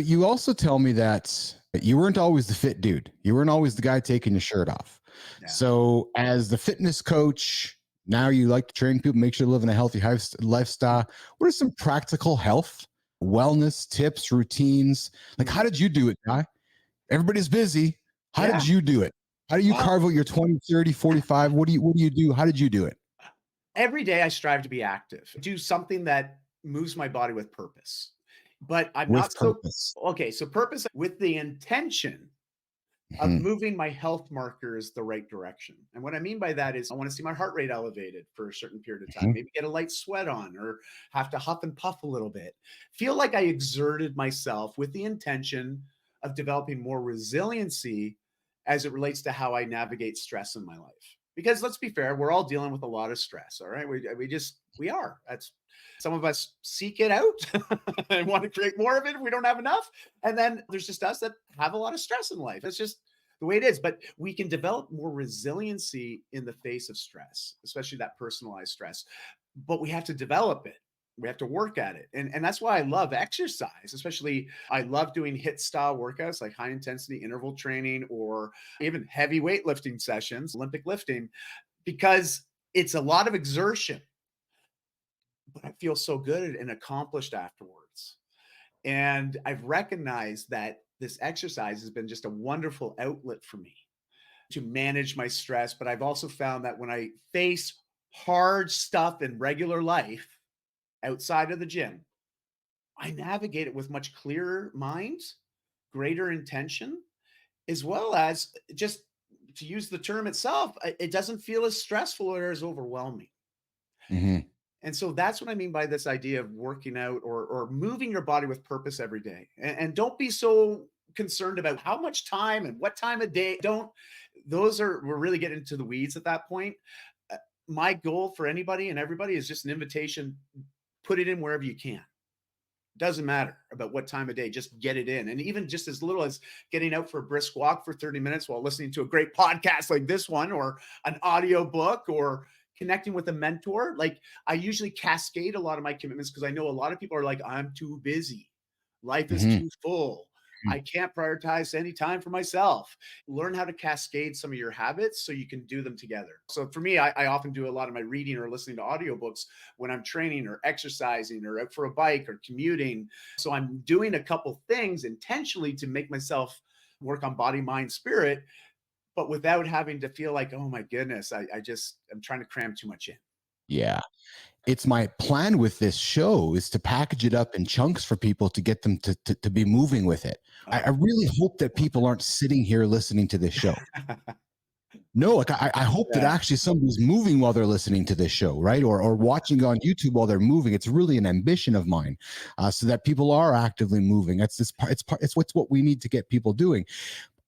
you also tell me that you weren't always the fit dude. You weren't always the guy taking your shirt off. Yeah. So as the fitness coach, now you like to train people, make sure they're living a healthy lifestyle. What are some practical health, wellness tips, routines? Like, how did you do it, Guy? Everybody's busy. How did you do it? How do you carve out your 20, 30, 45? What do you do? How did you do it? Every day I strive to be active, do something that moves my body with purpose. But I'm With not so purpose. okay. So purpose with the intention of Mhm. moving my health markers the right direction. And what I mean by that is I want to see my heart rate elevated for a certain period of time, Mhm. maybe get a light sweat on or have to huff and puff a little bit. Feel like I exerted myself with the intention of developing more resiliency as it relates to how I navigate stress in my life. Because let's be fair, we're all dealing with a lot of stress. All right. We are. That's some of us seek it out and want to create more of it if we don't have enough. And then there's just us that have a lot of stress in life. It's just the way it is. But we can develop more resiliency in the face of stress, especially that personalized stress. But we have to develop it. We have to work at it. And that's why I love exercise, especially I love doing HIIT style workouts like high intensity interval training or even heavy weightlifting sessions, Olympic lifting, because it's a lot of exertion, but I feel so good and accomplished afterwards. And I've recognized that this exercise has been just a wonderful outlet for me to manage my stress. But I've also found that when I face hard stuff in regular life outside of the gym, I navigate it with much clearer minds, greater intention, as well as just to use the term itself, it doesn't feel as stressful or as overwhelming. Mhm. And so that's what I mean by this idea of working out or moving your body with purpose every day. And don't be so concerned about how much time and what time of day. Don't, those are, we're really getting into the weeds at that point. Uh, My goal for anybody and everybody is just an invitation. Put it in wherever you can. Doesn't matter about what time of day, just get it in. And even just as little as getting out for a brisk walk for 30 minutes while listening to a great podcast like this one, or an audio book, or connecting with a mentor. Like I usually cascade a lot of my commitments because I know a lot of people are like, I'm too busy. Life is Mhm. too full. I can't prioritize any time for myself. Learn how to cascade some of your habits so you can do them together. So for me, I often do a lot of my reading or listening to audiobooks when I'm training or exercising or out for a bike or commuting. So I'm doing a couple things intentionally to make myself work on body, mind, spirit, but without having to feel like, oh my goodness, I'm trying to cram too much in. Yeah. It's my plan with this show is to package it up in chunks for people to get them to be moving with it. I really hope that people aren't sitting here listening to this show. No, like I hope that Yeah. actually somebody's moving while they're listening to this show, right? Or watching on YouTube while they're moving. It's really an ambition of mine, so that people are actively moving. That's this part. It's what we need to get people doing.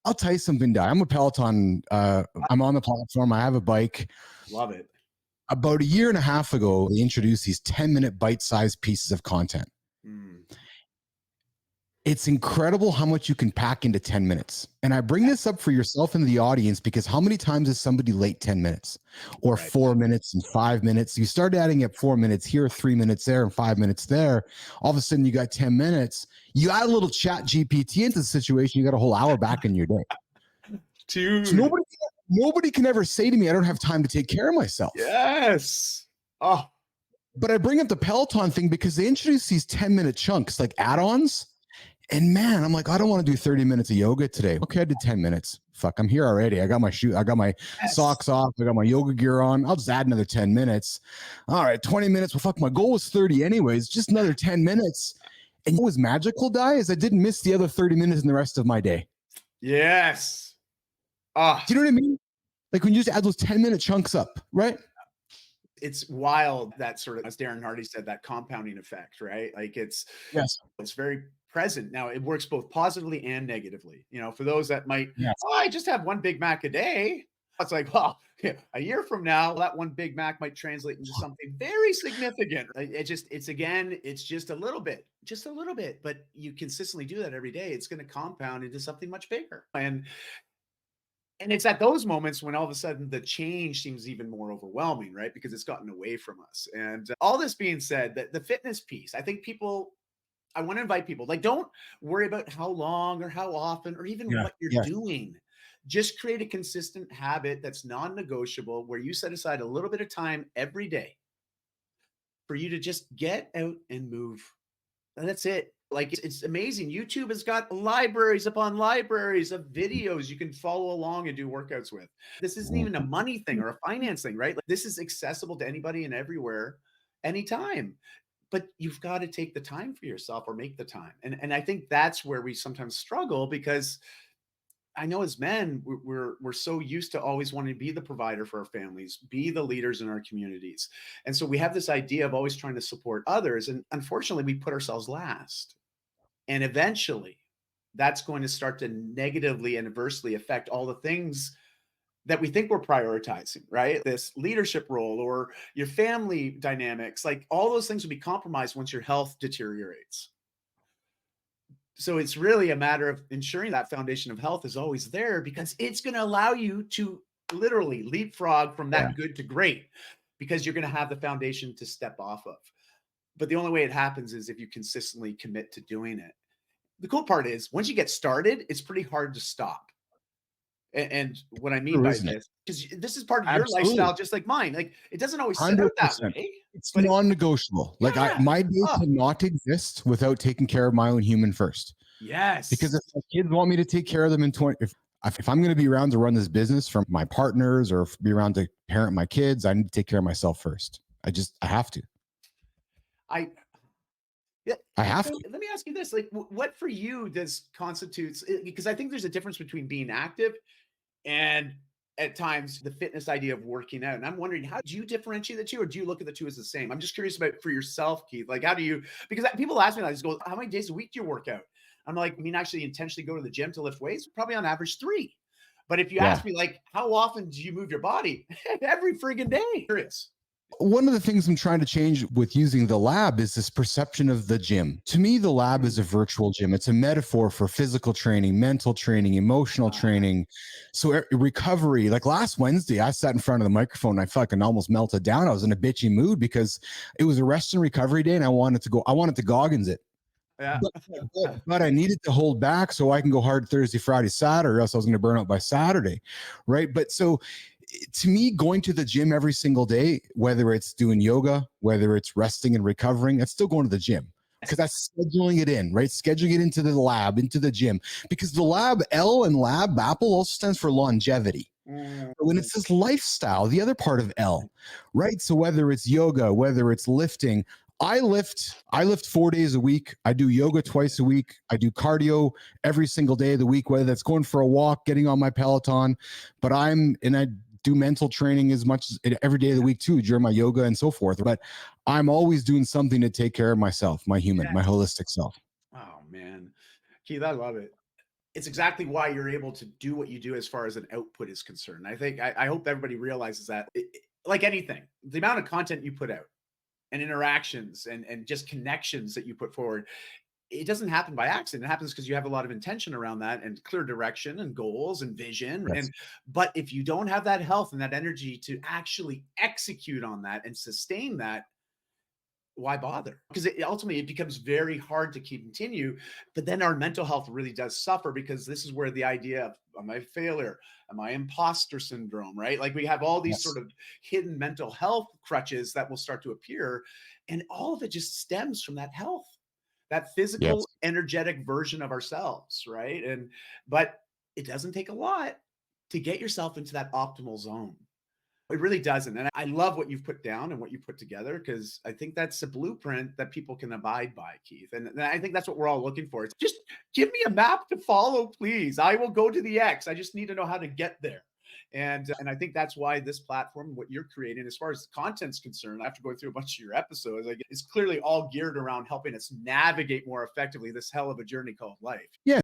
I'll tell you something, Di. I'm a Peloton. I'm on the platform. I have a bike. Love it. About a year and a half ago, they introduced these 10-minute bite-sized pieces of content. Mm. It's incredible how much you can pack into 10 minutes. And I bring this up for yourself and the audience because how many times is somebody late 10 minutes or Right. 4 minutes and 5 minutes? You start adding up 4 minutes here, 3 minutes there, and 5 minutes there. All of a sudden, you got 10 minutes. You add a little chat GPT into the situation, you got a whole hour back in your day. So Dude. nobody can ever say to me, I don't have time to take care of myself. Yes. Oh, But I bring up the Peloton thing because they introduce these 10-minute chunks, like add-ons. And man, I'm like, I don't want to do 30 minutes of yoga today. Okay, I did 10 minutes. Fuck, I'm here already. I got my shoe, I got my yes. socks off, I got my yoga gear on. I'll just add another 10 minutes. All right, 20 minutes. Well, fuck, my goal was 30 anyways, just another 10 minutes. And what was magical, Di, is I didn't miss the other 30 minutes in the rest of my day. Yes. Oh, Do you know what I mean? Like when you just add those 10-minute chunks up, right? it's wild that sort of, as Darren Hardy said, that compounding effect, right? Like Yes. it's very present. Now it works both positively and negatively. You know, for those that might, Yes. oh, I just have one Big Mac a day. It's like, well, a year from now, that one Big Mac might translate into something very significant. It's just a little bit, but you consistently do that every day. It's going to compound into something much bigger. And it's at those moments when all of a sudden the change seems even more overwhelming, right? Because it's gotten away from us. And all this being said, that the fitness piece, I think people I want to invite people, like, don't worry about how long or how often or even Yeah. what you're Yes. doing. Just create a consistent habit that's non-negotiable where you set aside a little bit of time every day for you to just get out and move. And that's it. Like it's amazing. YouTube has got libraries upon libraries of videos you can follow along and do workouts with. This isn't even a money thing or a finance thing, right? Like this is accessible to anybody and everywhere, anytime. But you've got to take the time for yourself or make the time. And I think that's where we sometimes struggle because I know as men, we're so used to always wanting to be the provider for our families, be the leaders in our communities. And so we have this idea of always trying to support others. And unfortunately, we put ourselves last. And eventually, that's going to start to negatively and adversely affect all the things that we think we're prioritizing, right? This leadership role or your family dynamics, like all those things will be compromised once your health deteriorates. So it's really a matter of ensuring that foundation of health is always there because it's going to allow you to literally leapfrog from Yeah. that good to great because you're going to have the foundation to step off of. But the only way it happens is if you consistently commit to doing it. The cool part is once you get started, it's pretty hard to stop. And what I mean True, by isn't it? this, because this is part of your Absolutely. lifestyle, just like mine. Like it doesn't always set out that 100%. way, It's but non-negotiable. Like yeah. my day Oh, cannot exist without taking care of my own human first. Because if yes. my kids want me to take care of them in 20, if I'm going to be around to run this business from my partners or be around to parent my kids, I need to take care of myself first. I have to. I Yeah. I have So to. let me ask you this: like, what for you does constitutes? Because I think there's a difference between being active and at times the fitness idea of working out. And I'm wondering, how do you differentiate the two, or do you look at the two as the same? I'm just curious about for yourself, Keith. Like, how do you? Because people ask me, like, go, how many days a week do you work out? I'm like, I mean, actually, intentionally go to the gym to lift weights, probably on average 3. But if you Yeah. ask me, like, how often do you move your body? Every friggin' day. Curious. One of the things I'm trying to change with using the lab is this perception of the gym. To me, the lab is Hmm. a virtual gym. It's a metaphor for physical training, mental training, emotional Uh, training. So recovery, like last Wednesday, I sat in front of the microphone and I fucking almost melted down. I was in a bitchy mood because it was a rest and recovery day and I wanted to Goggins it. yeah. But, but I needed to hold back so I can go hard Thursday, Friday, Saturday, or else I was going to burn out by Saturday. Right. But so to me, going to the gym every single day, whether it's doing yoga, whether it's resting and recovering, that's still going to the gym because that's scheduling it in, right? Scheduling it into the lab, into the gym, because the lab L and lab Bapl also stands for longevity. Mm, When it says lifestyle, the other part of L, right? So whether it's yoga, whether it's lifting, I lift 4 days a week. I do yoga twice a week. I do cardio every single day of the week, whether that's going for a walk, getting on my Peloton. But I do mental training as much as every day of the week too, during my yoga and so forth. But I'm always doing something to take care of myself, my human, my yes. holistic self. Oh man, Keith, I love it. It's exactly why you're able to do what you do as far as an output is concerned. I hope everybody realizes that, like anything, the amount of content you put out and interactions and just connections that you put forward, it doesn't happen by accident. It happens because you have a lot of intention around that and clear direction and goals and vision. Yes. And but if you don't have that health and that energy to actually execute on that and sustain that, why bother? Because ultimately it becomes very hard to continue. But then our mental health really does suffer because this is where the idea of am I a failure? Am I imposter syndrome? Right? Like we have all these sort Yes. of hidden mental health crutches that will start to appear. And all of it just stems from that health, that Yes. physical, energetic version of ourselves. Right. But it doesn't take a lot to get yourself into that optimal zone. It really doesn't. And I love what you've put down and what you put together because I think that's a blueprint that people can abide by, Keith. And I think that's what we're all looking for. It's just give me a map to follow, please. I will go to the X. I just need to know how to get there. And I think that's why this platform, what you're creating, as far as the content's concerned, after going through a bunch of your episodes, like it's clearly all geared around helping us navigate more effectively this hell of a journey called life. Yeah.